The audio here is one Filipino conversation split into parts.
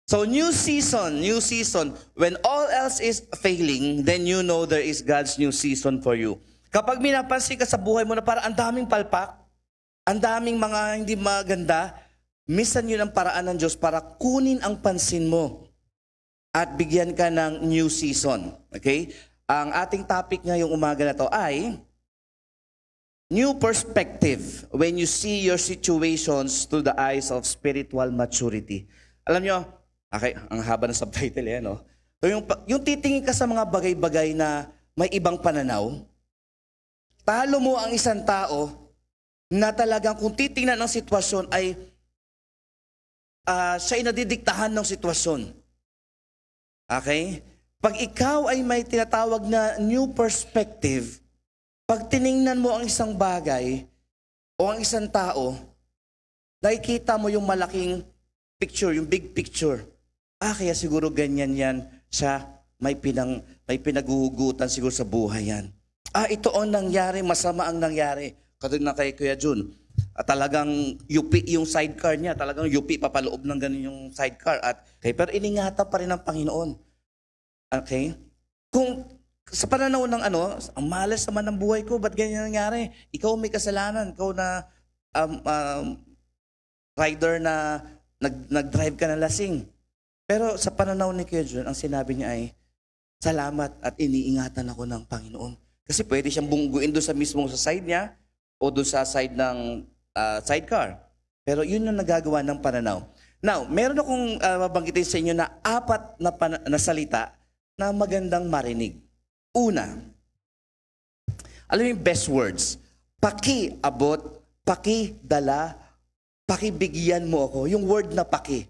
So new season. When all else is failing, then you know there is God's new season for you. Kapag minapansin ka sa buhay mo na parang ang daming palpak, ang daming mga hindi maganda, minsan yun ang paraan ng Diyos para kunin ang pansin mo at bigyan ka ng new season. Okay? Ang ating topic ngayong umaga na to ay new perspective when you see your situations through the eyes of spiritual maturity. Alam nyo, okay, ang haba ng subtitle no? So yung titingin ka sa mga bagay-bagay na may ibang pananaw, talo mo ang isang tao na talagang kung titingnan ng sitwasyon ay siya ay nadidiktahan ng sitwasyon. Okay? Pag ikaw ay may tinatawag na new perspective, pag tiningnan mo ang isang bagay o ang isang tao, nakikita mo yung malaking picture, yung big picture. Kaya siguro ganyan yan siya, may pinaguhugutan siguro sa buhay yan. Ito ang nangyari, masama ang nangyari. Katulad na kay Kuya Jun, talagang yupi yung sidecar niya, talagang yupi papaloob ng ganun yung sidecar. Pero iningatan pa rin ng Panginoon. Okay? Kung sa pananaw ng ang malas naman ng buhay ko, ba't ganyan nangyari? Ikaw may kasalanan, ikaw na rider na nag-drive ka na lasing. Pero sa pananaw ni Kuya Jun, ang sinabi niya ay, salamat at iniingatan ako ng Panginoon. Kasi pwede siyang bungguin doon sa mismong sa side niya o doon sa side ng sidecar. Pero yun yung nagagawa ng pananaw. Now, meron akong mabanggitin sa inyo na 4 na salita na magandang marinig. Una, alam mo yung best words, pakiabot, pakidala, pakibigyan mo ako. Yung word na paki.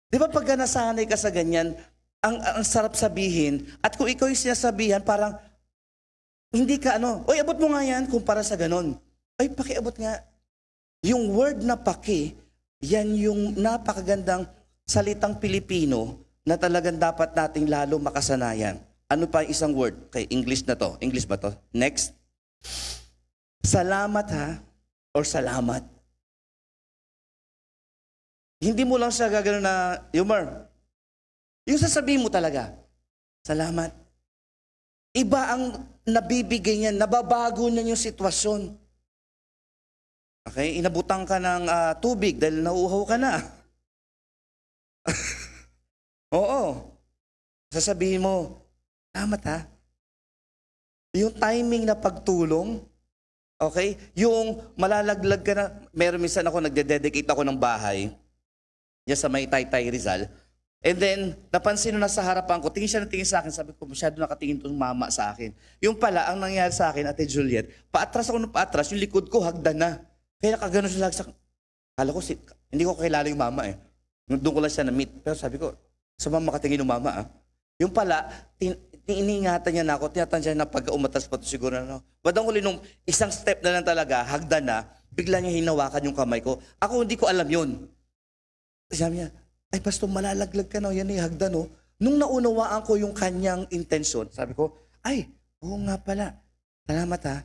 Di ba pag nasanay ka sa ganyan, ang sarap sabihin, at kung ikaw yung sinasabihan, parang, hindi ka oy, abot mo nga yan kumpara sa ganon. Ay, pakiabot nga. Yung word na paki, yan yung napakagandang salitang Pilipino na talagang dapat nating lalo makasanayan. Ano pa yung isang word? Okay, English na to. English ba to? Next. Salamat ha, or salamat. Hindi mo lang siya gagano na humor. Yung sasabihin mo talaga, salamat. Iba ang nabibigay niya, nababago na yung sitwasyon. Okay, inabutan ka ng tubig dahil nauuhaw ka na. Oo. Sasabihin mo, salamat ha. Yung timing na pagtulong, okay, yung malalaglag ka na, meron minsan ako nagde-dedicate ako ng bahay, yan sa may Taytay Rizal. And then, napansin na sa harapan ko, tingin siya na tingin sa akin, sabi ko, masyado nakatingin itong mama sa akin. Yung pala, ang nangyari sa akin, Ate Juliet, paatras ako ng paatras, yung likod ko, hagdan na. Kaya nakagano siya sa... Kala ko, hindi ko kilala yung mama Doon ko lang siya na-meet. Pero sabi ko, sa mama makatingin ng mama Yung pala, iningatan niya na ako, tinatan siya na pag-umatas pa ito siguro Badang huli nung isang step na lang talaga, hagdan na, bigla niya hinawakan yung kamay ko. Ako hindi ko alam yun. Sabi niya, ay pastor, malalaglag ka yan hagdan Nung naunawaan ko yung kanyang intensyon, sabi ko, ay, oo nga pala. Salamat ha.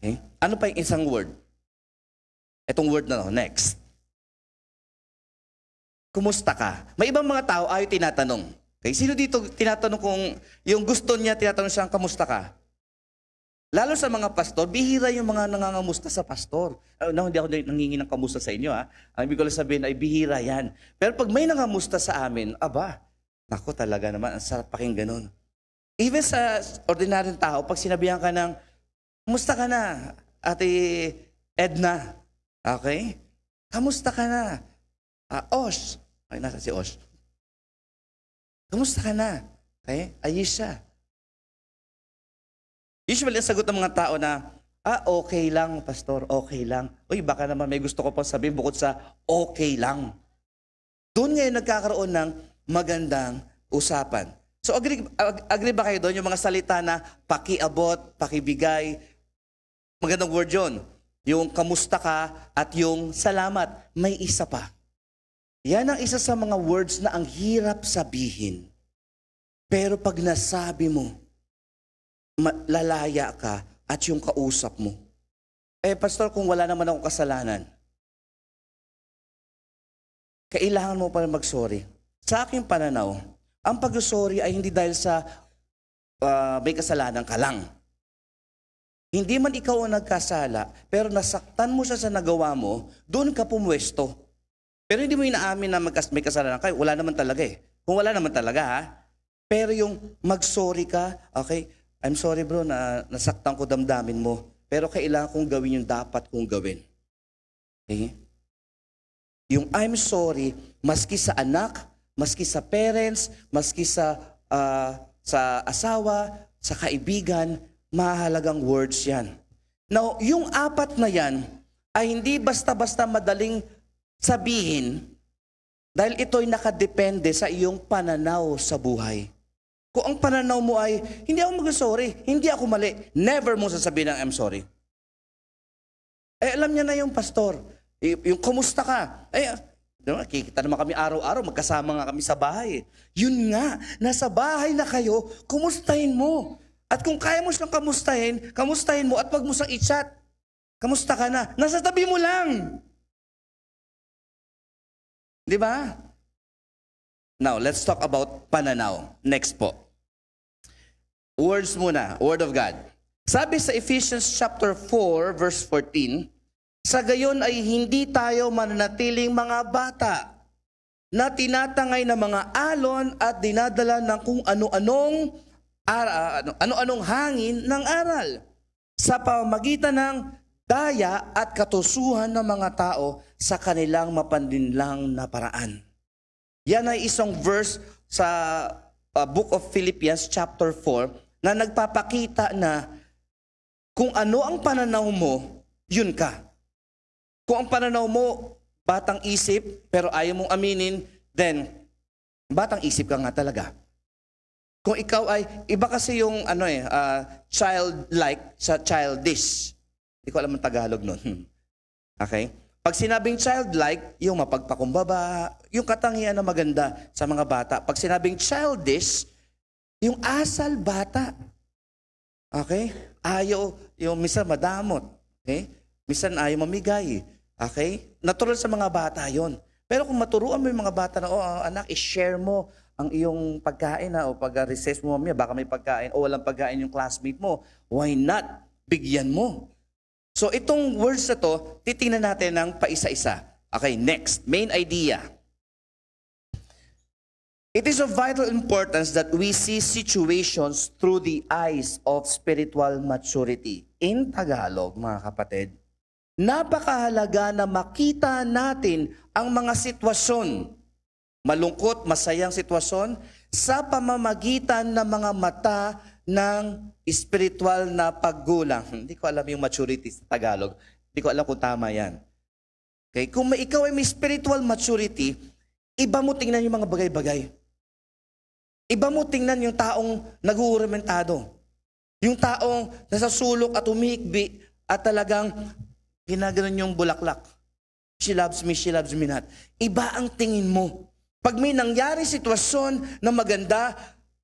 Okay? Ano pa yung isang word? Etong word na next. Kumusta ka? May ibang mga tao ayaw tinatanong. Okay? Sino dito tinatanong kung yung gusto niya, tinatanong siyang, kamusta ka? Lalo sa mga pastor, bihira yung mga nangangamusta sa pastor. Hindi ako nangingi ng kamusta sa inyo Ang ibig ko lang sabihin ay bihira yan. Pero pag may nangangamusta sa amin, naku talaga naman, ang sarap pakinggan nun. Even sa ordinaryong tao, pag sinabihan ka ng, kamusta ka na, Ate Edna? Okay? Kamusta ka na? Osh. Ay, nasa si Osh. Kamusta ka na? Okay? Ayesha. Usually, ang sagot ng mga tao na, okay lang, pastor, okay lang. Uy, baka naman may gusto ko pang sabihin bukod sa okay lang. Doon ngayon nagkakaroon ng magandang usapan. So, agree ba kayo doon? Yung mga salita na pakiabot, pakibigay, magandang word yun. Yung kamusta ka at yung salamat. May isa pa. Yan ang isa sa mga words na ang hirap sabihin. Pero pag nasabi mo, lalaya ka at yung kausap mo. Pastor, kung wala naman akong kasalanan, kailangan mo pa mag-sorry. Sa aking pananaw, ang pag-sorry ay hindi dahil sa may kasalanan ka lang. Hindi man ikaw ang nagkasala, pero nasaktan mo siya sa nagawa mo, doon ka pumwesto. Pero hindi mo inaamin na may kasalanan ka. Wala naman talaga eh. Kung wala naman talaga ha. Pero yung mag-sorry ka, okay, I'm sorry bro na nasaktan ko damdamin mo. Pero kailangan kong gawin yung dapat kong gawin. Okay? Yung I'm sorry, maski sa anak, maski sa parents, maski sa asawa, sa kaibigan, mahalagang words yan. Now, yung apat na yan ay hindi basta-basta madaling sabihin dahil ito'y nakadepende sa iyong pananaw sa buhay. Kung ang pananaw mo ay, hindi ako mag-sorry, hindi ako mali, never mo sasabihin ng I'm sorry. Alam niya na yung pastor. Yung kumusta ka? Kikita naman kami araw-araw, magkasama nga kami sa bahay. Yun nga, nasa bahay na kayo, kumustahin mo. At kung kaya mo siyang kamustahin mo at wag mo siyang i-chat. Kamusta ka na? Nasa tabi mo lang. Di ba? Now, let's talk about pananaw. Next po. Words muna, Word of God. Sabi sa Ephesians chapter 4, verse 14, sa gayon ay hindi tayo mananatiling mga bata na tinatangay ng mga alon at dinadala ng kung ano-anong hangin ng aral sa pamamagitan ng daya at katusuhan ng mga tao sa kanilang mapandinlang na paraan. Yan ay isang verse sa Book of Philippians chapter 4 na nagpapakita na kung ano ang pananaw mo, yun ka. Kung ang pananaw mo, batang isip, pero ayaw mong aminin, then, batang isip ka nga talaga. Kung ikaw ay, iba kasi yung, childlike sa childish. Hindi ko alam ang Tagalog nun. Okay? Pag sinabing childlike, yung mapagpakumbaba, yung katangian na maganda sa mga bata. Pag sinabing childish, yung asal bata. Okay? Ayaw, yung minsan madamot. Okay? Minsan ayaw mamigay. Okay? Natural sa mga bata yon. Pero kung maturuan mo yung mga bata na, anak, i-share mo ang iyong pagkain o pag-recess mo, baka may pagkain o walang pagkain yung classmate mo. Why not? Bigyan mo. So itong words na to, titingnan natin ng paisa-isa. Okay, next. Main idea. It is of vital importance that we see situations through the eyes of spiritual maturity. In Tagalog, mga kapatid, napakahalaga na makita natin ang mga sitwasyon, malungkot, masayang sitwasyon, sa pamamagitan ng mga mata ng spiritual na paggulang. Hindi ko alam yung maturity sa Tagalog. Hindi ko alam kung tama yan. Okay? Kung ikaw ay may spiritual maturity, iba mo tingnan yung mga bagay-bagay. Iba mo tingnan yung taong nag-uuramentado. Yung taong nasa sulok at umihikbi at talagang ginaganon yung bulaklak. She loves me not. Iba ang tingin mo. Pag may nangyari sitwasyon na maganda,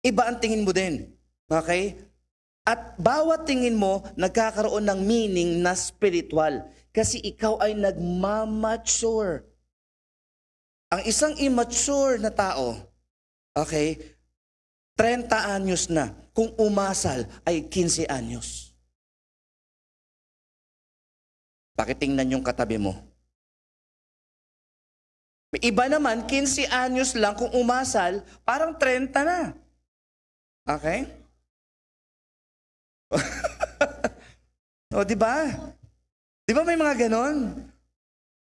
iba ang tingin mo din. Okay? At bawat tingin mo, nagkakaroon ng meaning na spiritual. Kasi ikaw ay nagmamature. Ang isang immature na tao, okay, 30 anyos na. Kung umasal ay 15 anyos. Pakitingnan yung katabi mo. May iba naman, 15 anyos lang kung umasal, parang 30 na. Okay? O, di ba? Di ba may mga ganon?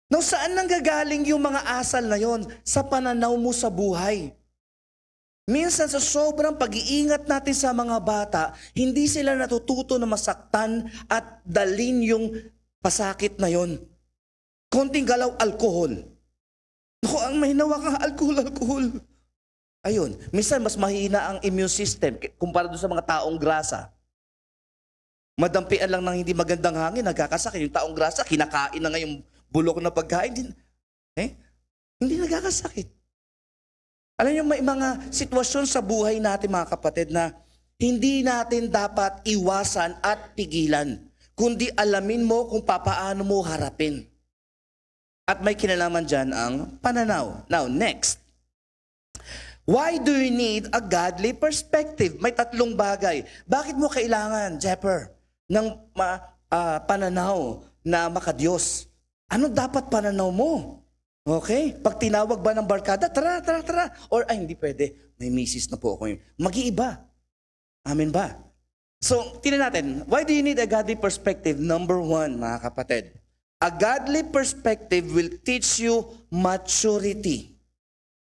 No, saan nanggagaling yung mga asal na yon? Sa pananaw mo sa buhay. Minsan sa sobrang pag-iingat natin sa mga bata, hindi sila natututo na masaktan at dalin yung pasakit na yon. Konting galaw, alkohol. Naku, ang mahinawa ka, alcohol. Ayun, minsan mas mahina ang immune system kumpara doon sa mga taong grasa. Madampian lang ng hindi magandang hangin, nagkakasakit. Yung taong grasa, kinakain na nga yung bulok na pagkain. Hindi nagkakasakit. Alam niyo, may mga sitwasyon sa buhay natin, mga kapatid, na hindi natin dapat iwasan at pigilan, kundi alamin mo kung papaano mo harapin. At may kinalaman dyan ang pananaw. Now, next. Why do you need a godly perspective? May tatlong bagay. Bakit mo kailangan, Jepper, ng pananaw na makadiyos? Ano dapat pananaw mo? Okay? Pag tinawag ba ng barkada, tara. Or, ay, hindi pwede. May misis na po ako yun. Mag-iiba. Amen ba? So, tingnan natin. Why do you need a godly perspective? Number one, mga kapatid. A godly perspective will teach you maturity.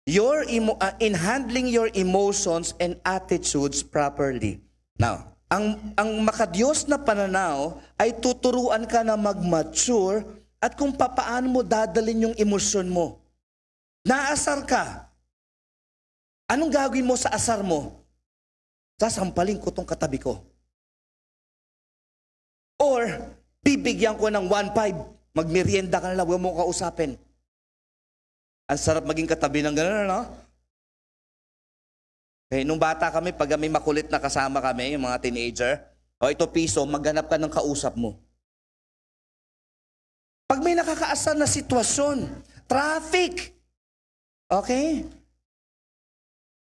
In handling your emotions and attitudes properly. Now, ang makadiyos na pananaw ay tuturuan ka na mag-mature at kung papaano mo dadalin yung emosyon mo. Naasar ka. Anong gagawin mo sa asar mo? Sasampalin ko tong katabi ko. Or, bibigyan ko ng 1.5. Magmerienda ka na lang, huwag mo kausapin. Ang sarap maging katabi ng gano'n, no? Okay, nung bata kami, pag may makulit na kasama kami, yung mga teenager, ito piso, maghanap ka ng kausap mo. Pag may nakakaasar na sitwasyon, traffic, okay?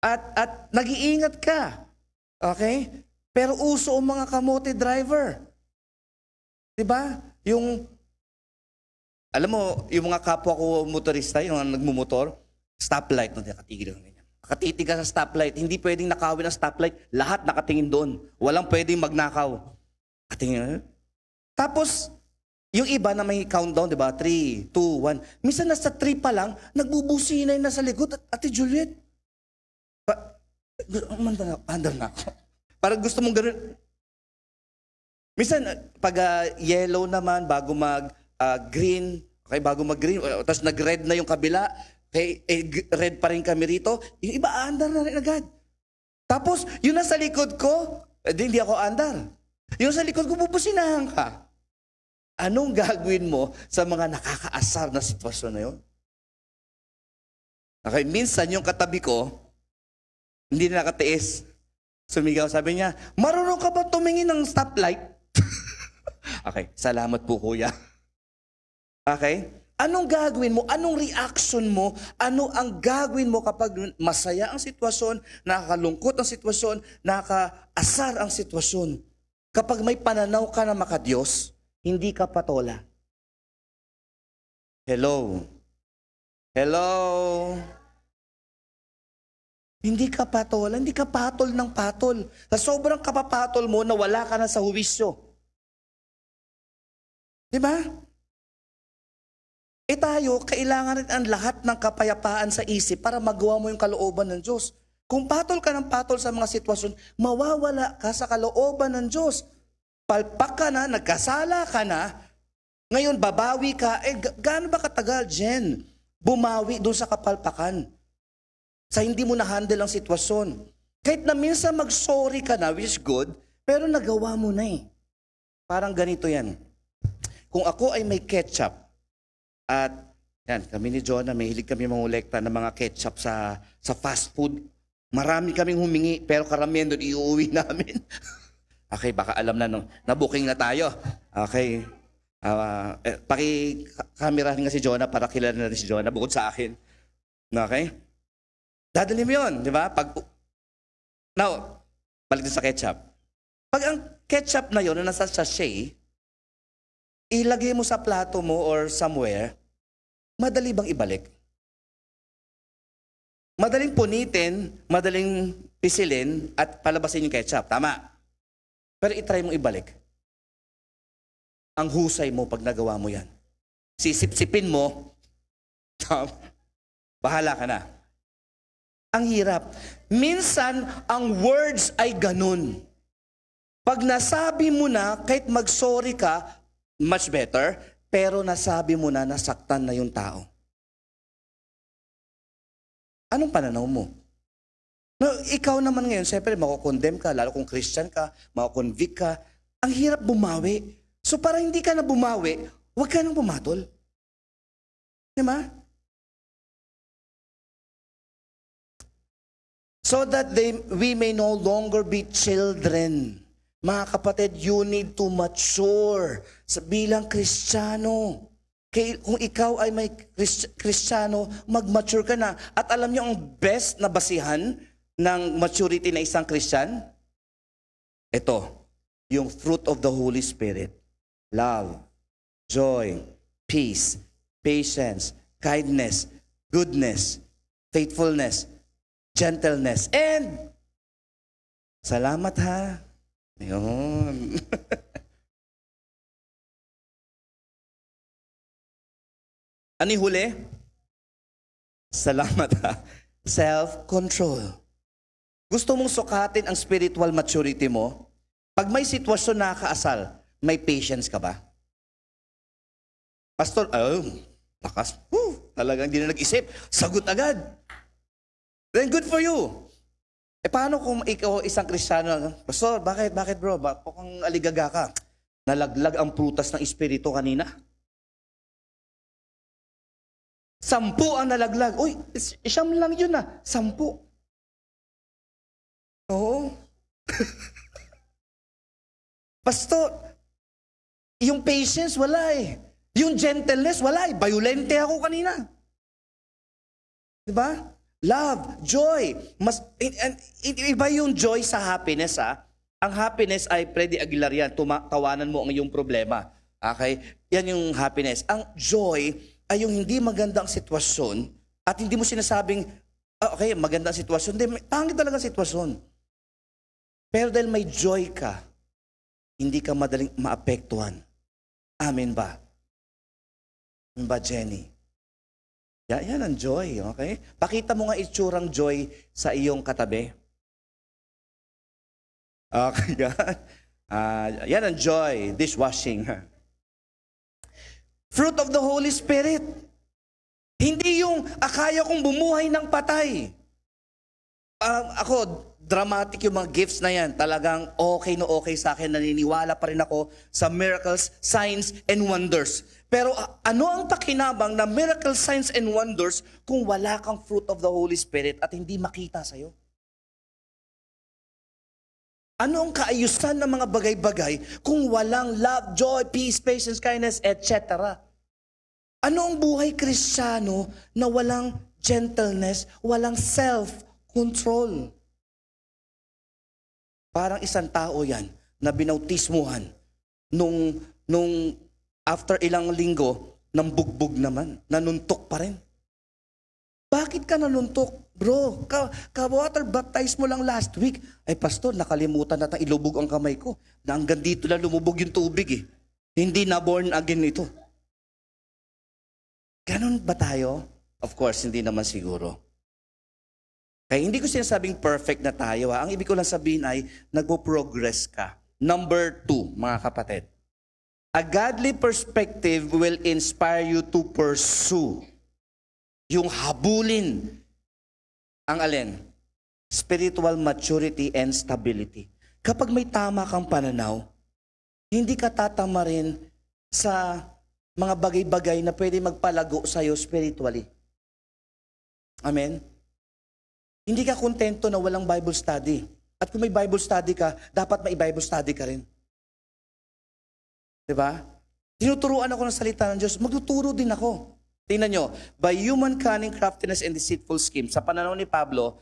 At nag-iingat ka, okay? Pero uso ang mga kamote driver. Diba? Alam mo, yung mga kapwa ko motorista, yung mga nagmumotor, stoplight, nakatigil lang ganyan. Nakatitig ka sa stoplight, hindi pwedeng nakawin ang stoplight, lahat nakatingin doon. Walang pwedeng magnakaw. Katingin. Tapos, yung iba na may countdown, di ba? 3, 2, 1. Minsan nasa 3 pa lang, nagbubusinay na sa likod. Ate Juliet, andar na ako. Parang gusto mong gano'n. Minsan, pag yellow naman, bago green, okay, bago mag-green, tapos nag-red na yung kabila, okay, red pa rin kami rito, yung iba andar na rin agad. Tapos, yung nasa likod ko, hindi ako andar. Yung sa likod ko, bubusinahan ka. Anong gagawin mo sa mga nakakaasar na sitwasyon na yun? Okay, minsan yung katabi ko, hindi na nakatiis. Sumigaw, sabi niya, marunong ka ba tumingin ng stoplight? Okay, salamat po kuya. Okay? Anong gagawin mo? Anong reaction mo? Ano ang gagawin mo kapag masaya ang sitwasyon, nakakalungkot ang sitwasyon, nakakaasar ang sitwasyon? Kapag may pananaw ka na makadiyos, hindi ka patola. Hello? Hello? Hindi ka patola, hindi ka patol ng patol. Sa sobrang kapapatol mo, nawala ka na sa huwisyo. Diba? Tayo, kailangan rin ang lahat ng kapayapaan sa isip para magawa mo yung kalooban ng Diyos. Kung patol ka ng patol sa mga sitwasyon, mawawala ka sa kalooban ng Diyos. Palpak ka na, nagkasala ka na, ngayon babawi ka, gaano ba katagal, Jen? Bumawi doon sa kapalpakan. Sa hindi mo na-handle ang sitwasyon. Kahit na minsan mag-sorry ka na, which is good, pero nagawa mo na eh. Parang ganito yan. Kung ako ay may ketchup, at yan, kami ni Jonah, may hilig kami mangolekta ng mga ketchup sa fast food. Marami kaming humingi, pero karamihan doon iuwi namin. Okay, baka alam na nung na-booking na tayo. Okay. Paki-camerahin nga si Jonah para kilala na rin si Jonah bukod sa akin. Okay? Dadali mo yun, di ba? Now, balik din sa ketchup. Pag ang ketchup na yun na nasa sachet, ilagay mo sa plato mo or somewhere, madali bang ibalik? Madaling punitin, madaling pisilin, at palabasin yung ketchup. Tama. Pero itry mong ibalik. Ang husay mo pag nagawa mo yan. Sisip-sipin mo, bahala ka na. Ang hirap. Minsan, ang words ay ganun. Pag nasabi mo na, kahit mag-sorry ka, much better, pero nasabi mo na, nasaktan na yung tao. Anong pananaw mo? No, ikaw naman ngayon, siyempre, makukondemn ka, lalo kung Christian ka, makukonvict ka. Ang hirap bumawi. So para hindi ka na bumawi, huwag ka nang pumatol. Diba? So that we may no longer be children. Mga kapatid, you need to mature sa bilang Kristiyano. Kung ikaw ay may Kristiyano, mag-mature ka na. At alam niyo ang best na basihan ng maturity na isang Christian? Ito, yung fruit of the Holy Spirit. Love, joy, peace, patience, kindness, goodness, faithfulness, gentleness, and salamat ha. Ayun. Ano yung huli? Salamat ha. Self-control. Gusto mong sukatin ang spiritual maturity mo? Pag may sitwasyon na kaasal, may patience ka ba? Pastor, lakas. Talagang hindi na nag-isip. Sagot agad. Then good for you. Paano kung ikaw isang Kristiyano? Pastor, bakit bro? Bakit kung aligaga ka? Nalaglag ang prutas ng Espiritu kanina? 10 ang nalaglag. Uy, siyam lang yun 10. Oo. Pastor, yung patience, wala eh. Yung gentleness, wala eh. Violente ako kanina. Diba? Love, joy. Iba yung joy sa happiness Ang happiness ay Freddy Aguilar yan. Tawanan mo ang iyong problema. Okay? Yan yung happiness. Ang joy ay yung hindi magandang sitwasyon at hindi mo sinasabing, okay, magandang sitwasyon. Hindi, tanging talaga sitwasyon. Pero dahil may joy ka, hindi ka madaling maapektuhan. Amen ba? Amen ba, Jenny? Yan ang joy, okay? Pakita mo nga itsurang joy sa iyong katabi. Okay, yan. Yan ang joy, dishwashing. Fruit of the Holy Spirit. Hindi yung akaya kong bumuhay ng patay. Ako, dramatic yung mga gifts na yan. Talagang okay na okay sa akin. Naniniwala pa rin ako sa miracles, signs, and wonders. Pero ano ang pakinabang na miracles, signs, and wonders kung wala kang fruit of the Holy Spirit at hindi makita sa'yo? Ano ang kaayusan ng mga bagay-bagay kung walang love, joy, peace, patience, kindness, etc.? Ano ang buhay Kristiyano na walang gentleness, walang self-control? Parang isang tao yan na binautismuhan nung after ilang linggo, nang bugbog naman, nanuntok pa rin. Bakit ka nanuntok? Bro, ka-water baptize mo lang last week. Ay pastor, nakalimutan natin ilubog ang kamay ko. Na hanggang dito lang lumubog yung tubig eh. Hindi na born again ito. Ganon ba tayo? Of course, hindi naman siguro. Kaya hindi ko sinasabing perfect na tayo. Ang ibig ko lang sabihin ay nagpo-progress ka. Number 2, mga kapatid. A godly perspective will inspire you to pursue. Yung habulin ang alin? Spiritual maturity and stability. Kapag may tama kang pananaw, hindi ka tatama rin sa mga bagay-bagay na pwede magpalago sa'yo spiritually. Amen? Hindi ka kontento na walang Bible study. At kung may Bible study ka, dapat may Bible study ka rin. Diba? Tinuturuan ako ng salita ng Diyos, magtuturo din ako. Tingnan nyo, by human cunning, craftiness, and deceitful schemes, sa pananaw ni Pablo,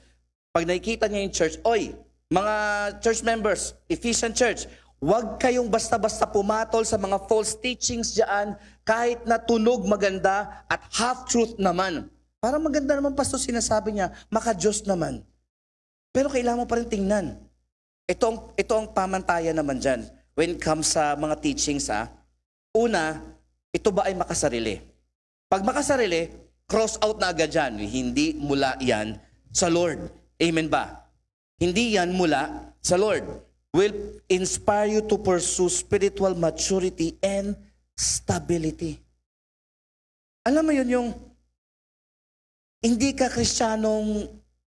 pag nakikita niya yung church, oy, mga church members, Ephesian Church, huwag kayong basta-basta pumatol sa mga false teachings dyan, kahit na tunog maganda at half-truth naman. Parang maganda naman, pastor, sinasabi niya, maka-Diyos naman. Pero kailangan mo pa rin tingnan. Ito ang pamantayan naman dyan. When it comes sa mga teachings, una, ito ba ay makasarili? Pag makasarili, cross out na agad dyan. Hindi mula yan sa Lord. Amen ba? Hindi yan mula sa Lord. Will inspire you to pursue spiritual maturity and stability. Alam mo yun yung hindi ka Kristiyanong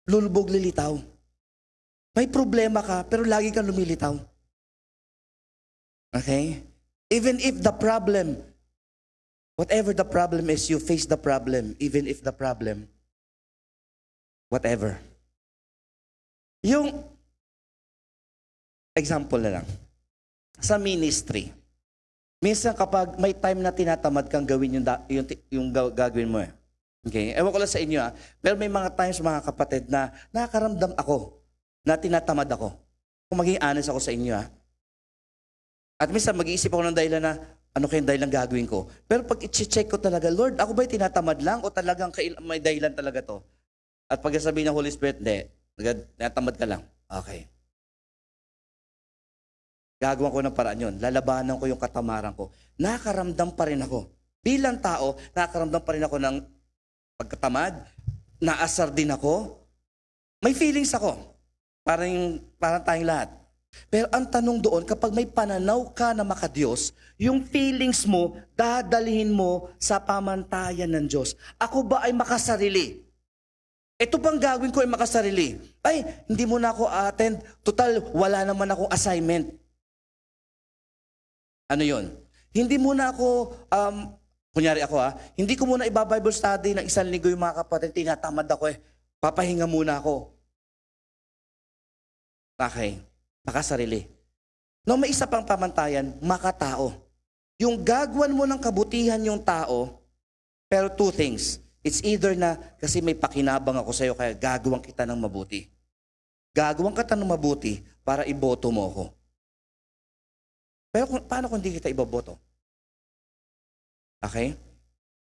lulubog lilitaw. May problema ka, pero lagi kang lumilitaw. Okay? Even if the problem, whatever the problem is, you face the problem, even if the problem, whatever. Yung example na lang, sa ministry, Minsan kapag may time na tinatamad kang gawin yung gagawin mo eh. Okay? Ewan ko lang sa inyo pero may mga times mga kapatid na nakakaramdam ako na tinatamad ako. Kung maging honest ako sa inyo At minsan mag-iisip ako ng dahilan na ano kayang dahilan gagawin ko. Pero pag i-check ko talaga, Lord, ako ba'y tinatamad lang o talagang may dahilan talaga to? At pag sabihin ng Holy Spirit, hindi, tinatamad ka lang. Okay. Gagawa ko ng paraan yun. Lalabanan ko yung katamaran ko. Nakakaramdam pa rin ako. Bilang tao, nakakaramdam pa rin ako ng pagkatamad. Naasar din ako. May feelings ako. Parang tayong lahat. Pero ang tanong doon, kapag may pananaw ka na makadiyos, yung feelings mo, dadalhin mo sa pamantayan ng Diyos. Ako ba ay makasarili? Ito bang gagawin ko ay makasarili? Ay, hindi mo na ako attend. Total, wala naman akong assignment. Ano yon? Hindi muna ako, kunyari ako hindi ko muna iba-Bible study ng 1 linggo yung mga kapatid, tinatamad ako papahinga muna ako. Okay, makasarili. No, may isa pang pamantayan, makatao. Yung gagawin mo ng kabutihan yung tao, pero two things. It's either na, kasi may pakinabang ako sa'yo, kaya gagawin kita ng mabuti. Gagawin kita ng mabuti para iboto mo ako. Pero paano kung hindi kita iboboto? Okay?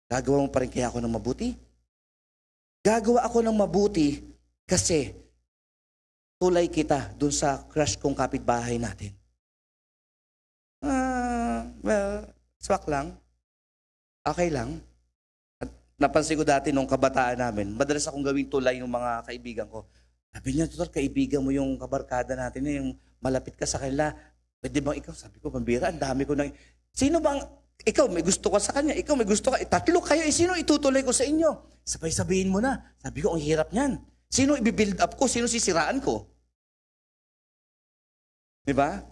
Gagawa mo pa rin kaya ako ng mabuti? Gagawa ako ng mabuti kasi tulay kita dun sa crush kong kapitbahay natin. Well, swak lang. Okay lang. At napansin ko dati nung kabataan namin, madalas akong gawing tulay ng mga kaibigan ko. Sabi niya, tutor, kaibigan mo yung kabarkada natin, yung malapit ka sa kanila. Pwede bang ikaw? Sabi ko, pambira, ang dami ko nang... Sino bang... Ikaw, may gusto ka sa kanya. Ikaw, may gusto ka. Tatlo kayo. Sino itutuloy ko sa inyo? Sabay-sabihin mo na. Sabi ko, ang hirap niyan. Sino i-build up ko? Sino sisiraan ko? Diba?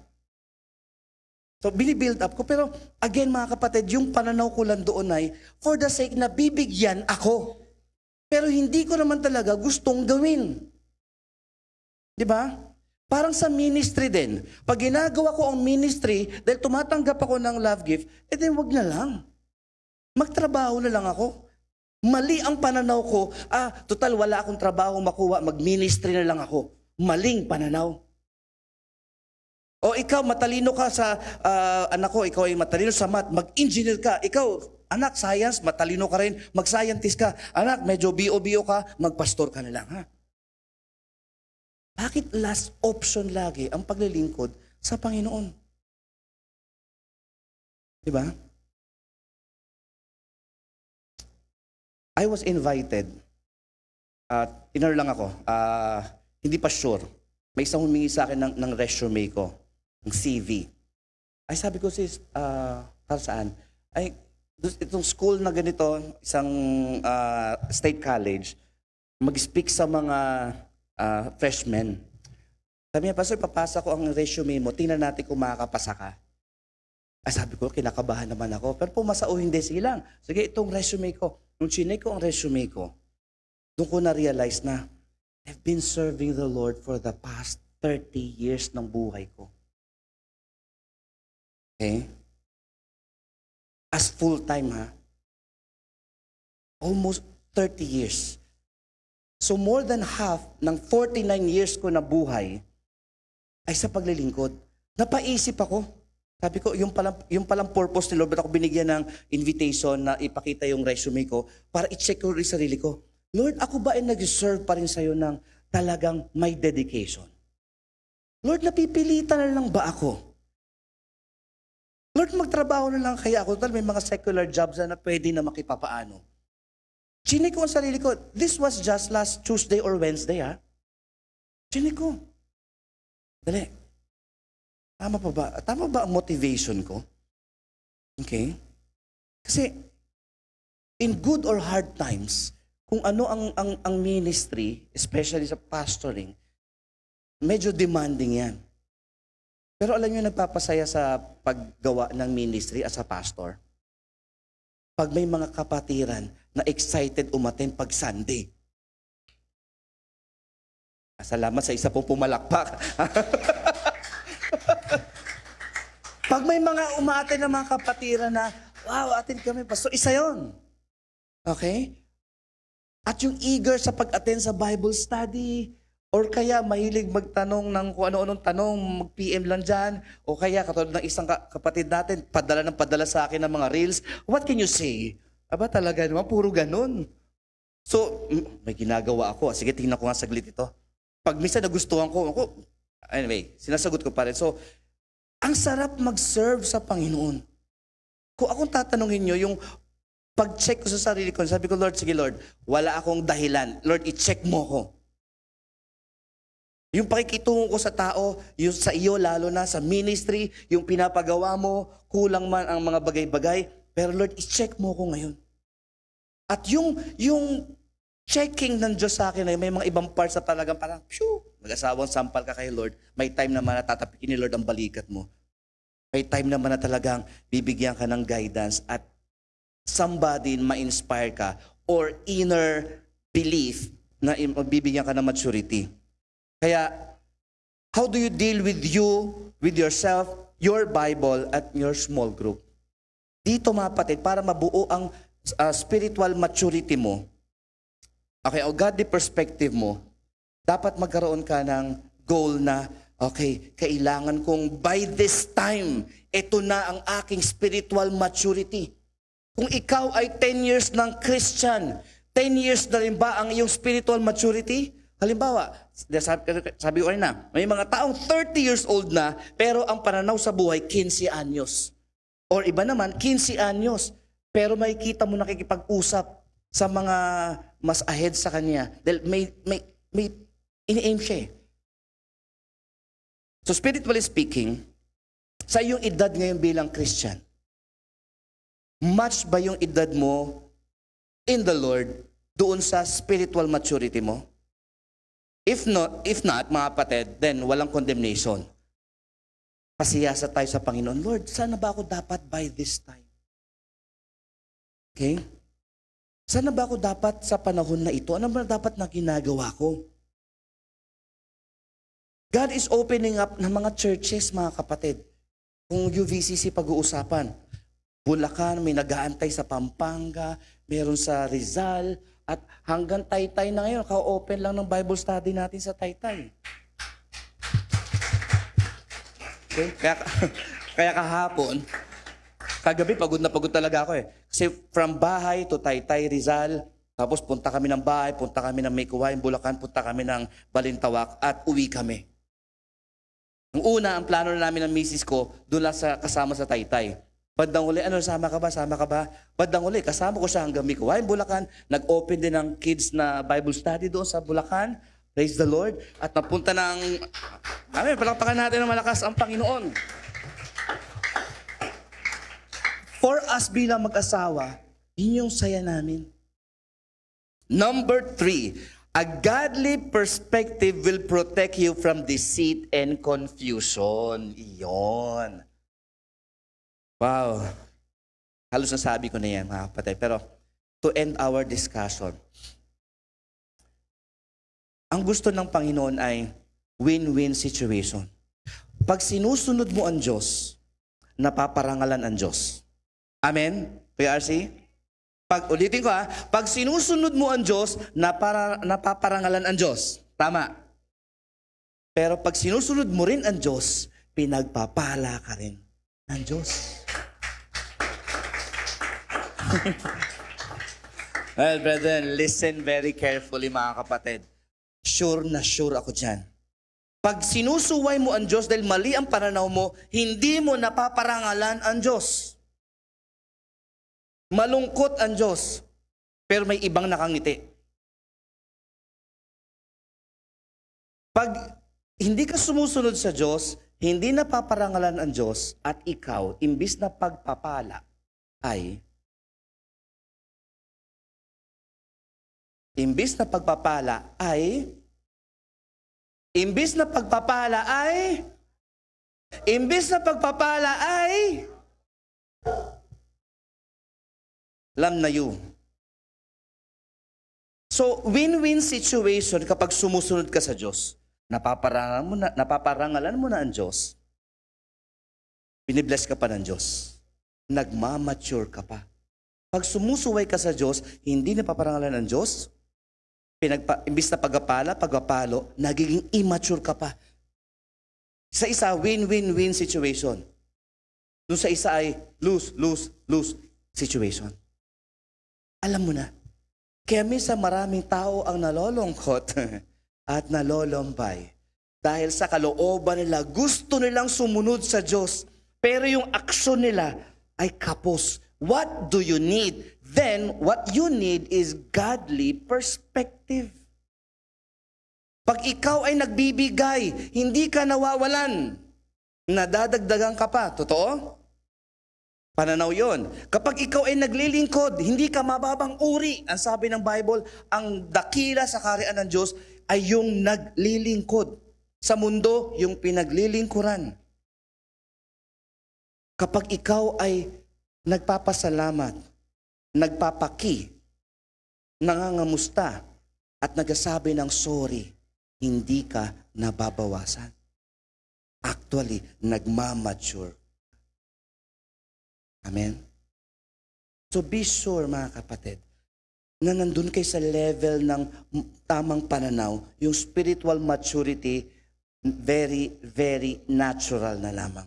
So, bini-build up ko. Pero, again, mga kapatid, yung pananaw ko lang doon ay, for the sake na bibigyan ako. Pero hindi ko naman talaga gustong gawin. Diba? Parang sa ministry din. Pag ginagawa ko ang ministry, dahil tumatanggap ako ng love gift, then wag na lang. Magtrabaho na lang ako. Mali ang pananaw ko, total wala akong trabaho makuha, mag-ministry na lang ako. Maling pananaw. O ikaw, matalino ka sa, anak ko, ikaw ay matalino sa math, mag-engineer ka. Ikaw, anak, science, matalino ka rin, mag-scientist ka. Anak, medyo bio-bio ka, mag-pastor ka na lang, ha? Bakit last option lagi ang paglilingkod sa Panginoon? Diba? I was invited. Tinanong lang ako. Hindi pa sure. May isang humingi sa akin ng resume ko, ng CV. Ay sabi ko, sis, para saan? Ay, itong school na ganito, isang state college, mag-speak sa mga freshmen. Sabi niya, Pastor, papasa ko ang resume mo, tingnan natin kung makakapasa ka. Ay sabi ko, kinakabahan naman ako. Pero pumasa o hindi, sige lang. Sige, itong resume ko. Nung chinek ko ang resume ko, doon ko na-realize na, I've been serving the Lord for the past 30 years ng buhay ko. Okay? As full-time, Almost 30 years. So more than half ng 49 years ko na buhay ay sa paglilingkod. Napaisip ako. Sabi ko, yung palang purpose ni Lord, ba't ako binigyan ng invitation na ipakita yung resume ko para i-check ko rin sarili ko. Lord, ako ba ay nag-serve pa rin sa'yo ng talagang may dedication? Lord, napipilitan na lang ba ako? Lord, magtrabaho na lang kaya ako. May mga secular jobs na pwede na makipapaano. Chinik ko ang sarili ko. This was just last Tuesday or Wednesday, Chinik ko. Dali. Tama pa ba? Tama ba ang motivation ko? Okay? Kasi, in good or hard times, kung ano ang ministry, especially sa pastoring, medyo demanding yan. Pero alam niyo, nagpapasaya sa paggawa ng ministry as a pastor, pag may mga kapatiran na excited umattend pag Sunday. Salamat sa isa pong pumalakpak. Pag may mga umaattend na mga kapatiran na, wow, attend kami, pastor, isa yon. Okay? At yung eager sa pag-attend sa Bible study, or kaya mahilig magtanong ng kung ano-anong tanong, mag-PM lang dyan, o kaya katulad ng isang kapatid natin, padala sa akin ng mga reels, what can you say? Aba talaga naman, puro ganun. So, may ginagawa ako. Sige, tingnan ko nga saglit ito. Pag minsan nagustuhan ko, anyway, sinasagot ko pa rin. So, ang sarap mag-serve sa Panginoon. Kung akong tatanungin nyo, yung pag-check ko sa sarili ko, sabi ko, Lord, sige Lord, wala akong dahilan. Lord, i-check mo ko. Yung pakikitungo ko sa tao, yung sa iyo, lalo na sa ministry, yung pinapagawa mo, kulang man ang mga bagay-bagay, pero Lord, i-check mo ko ngayon. At yung checking ng Diyos sa akin ay may mga ibang parts na talagang parang, mag-asawang sampal ka kay Lord, may time naman na tatapikin ni Lord ang balikat mo. May time naman na talagang bibigyan ka ng guidance at somebody ma-inspire ka or inner belief na bibigyan ka ng maturity. Kaya, how do you deal with you, with yourself, your Bible, at your small group? Dito mga kapatid, para mabuo ang spiritual maturity mo, okay, o godly perspective mo, dapat magkaroon ka ng goal na, okay, kailangan kong by this time, ito na ang aking spiritual maturity. Kung ikaw ay 10 years ng Christian, 10 years na rin ba ang iyong spiritual maturity? Halimbawa, sabi ko rin na, may mga taong 30 years old na, pero ang pananaw sa buhay, 15 anyos. Or iba naman, 15 anyos. Pero makikita mo nakikipag-usap sa mga mas ahead sa kanya. Dahil may ini-aim siya eh. So spiritually speaking, sa iyong edad ngayon bilang Christian, match ba yung edad mo in the Lord doon sa spiritual maturity mo? If not, mga kapatid, then walang condemnation. Pasiyasa tayo sa Panginoon. Lord, sana ba ako dapat by this time? Okay? Sana ba ako dapat sa panahon na ito? Ano ba dapat na ginagawa ko? God is opening up ng mga churches, mga kapatid. Kung UVCC pag-uusapan, Bulacan, may nag-aantay sa Pampanga, meron sa Rizal, at hanggang Taytay na ngayon, ka-open lang ng Bible study natin sa Taytay. Okay? Kaya kahapon, kagabi pagod na pagod talaga ako eh. Kasi from bahay to Taytay, Rizal, tapos punta kami ng bahay, punta kami ng Maykuwain, Bulacan, punta kami ng Balintawak, at uwi kami. Ang una, ang plano na namin ng misis ko, doon lang kasama sa Taytay. Bandang uli, sama ka ba? Sama ka ba? Bandang uli, kasama ko siya hanggang Maykuwain, Bulacan. Nag-open din ng kids na Bible study doon sa Bulacan. Praise the Lord. At napunta ng... palakpakan natin ng malakas ang Panginoon. For us bilang mag-asawa, yun yung saya namin. Number 3, a godly perspective will protect you from deceit and confusion. Iyon. Wow. Halos nasabi ko na yan, mga kapatid. Pero to end our discussion, ang gusto ng Panginoon ay win-win situation. Pag sinusunod mo ang Diyos, napaparangalan ang Diyos. Amen? Kuya RC? Ulitin ko pag sinusunod mo ang Diyos, napaparangalan ang Diyos. Tama. Pero pag sinusunod mo rin ang Diyos, pinagpapala ka rin ng Diyos. Well, brethren, listen very carefully, mga kapatid. Sure na sure ako dyan. Pag sinusuway mo ang Diyos dahil mali ang pananaw mo, hindi mo napaparangalan ang Diyos. Malungkot ang Diyos, pero may ibang nakangiti. Pag hindi ka sumusunod sa Diyos, hindi napaparangalan ang Diyos, at ikaw, imbis na pagpapala, ay imbis na pagpapala ay lamnayu. So, win-win situation kapag sumusunod ka sa Diyos. Napaparangalan mo na ang Diyos. binibless ka pa ng Diyos. Nagmamature ka pa. Pag sumusuway ka sa Diyos, hindi napaparangalan ng Diyos, imbis na pagpapalo, nagiging immature ka pa. Sa isa, win-win-win situation. Doon sa isa ay lose situation. Alam mo na. Kaya minsan maraming tao ang nalolungkot at nalolombay. Dahil sa kalooban nila, gusto nilang sumunod sa Diyos. Pero yung aksyon nila ay kapos. What do you need? Then, what you need is godly perspective. Pag ikaw ay nagbibigay, hindi ka nawawalan. Nadadagdagan ka pa. Totoo? Pananaw yon. Kapag ikaw ay naglilingkod, hindi ka mababang uri. Ang sabi ng Bible, ang dakila sa kaharian ng Diyos ay yung naglilingkod. Sa mundo, yung pinaglilingkuran. Kapag ikaw ay nagpapasalamat, nagpapaki, nangangamusta, at nagsasabi ng sorry, hindi ka nababawasan. Actually, nagmamature. Amen? So be sure, mga kapatid, na nandun kayo sa level ng tamang pananaw, yung spiritual maturity, very, very natural na lamang.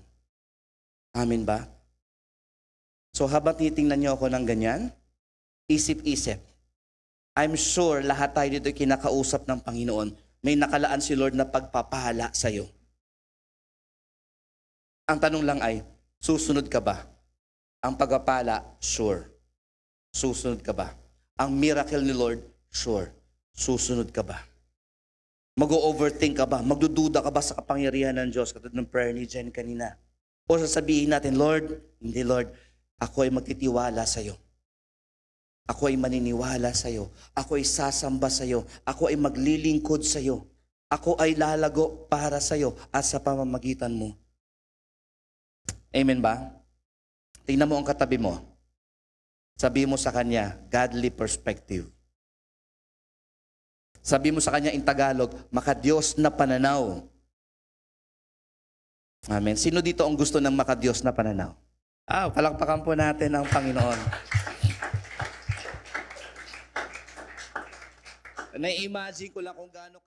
Amen ba? So habang titingnan niyo ako ng ganyan, isip-isip. I'm sure lahat tayo dito kinakausap ng Panginoon. May nakalaan si Lord na pagpapala sa'yo. Ang tanong lang ay, susunod ka ba? Ang pagpapala, sure. Susunod ka ba? Ang miracle ni Lord, sure. Susunod ka ba? Mag-overthink ka ba? Magdududa ka ba sa kapangyarihan ng Diyos? Katulad ng prayer ni Jen kanina. O sasabihin natin, Lord, hindi Lord, ako ay magtitiwala sa'yo. Ako ay maniniwala sa'yo. Ako ay sasamba sa'yo. Ako ay maglilingkod sa'yo. Ako ay lalago para sa'yo at sa pamamagitan mo. Amen ba? Tingnan mo ang katabi mo. Sabi mo sa kanya, godly perspective. Sabi mo sa kanya in Tagalog, makadiyos na pananaw. Amen. Sino dito ang gusto ng makadiyos na pananaw? Palakpakan po natin ang Panginoon. Na-imagine ko lang kung gaano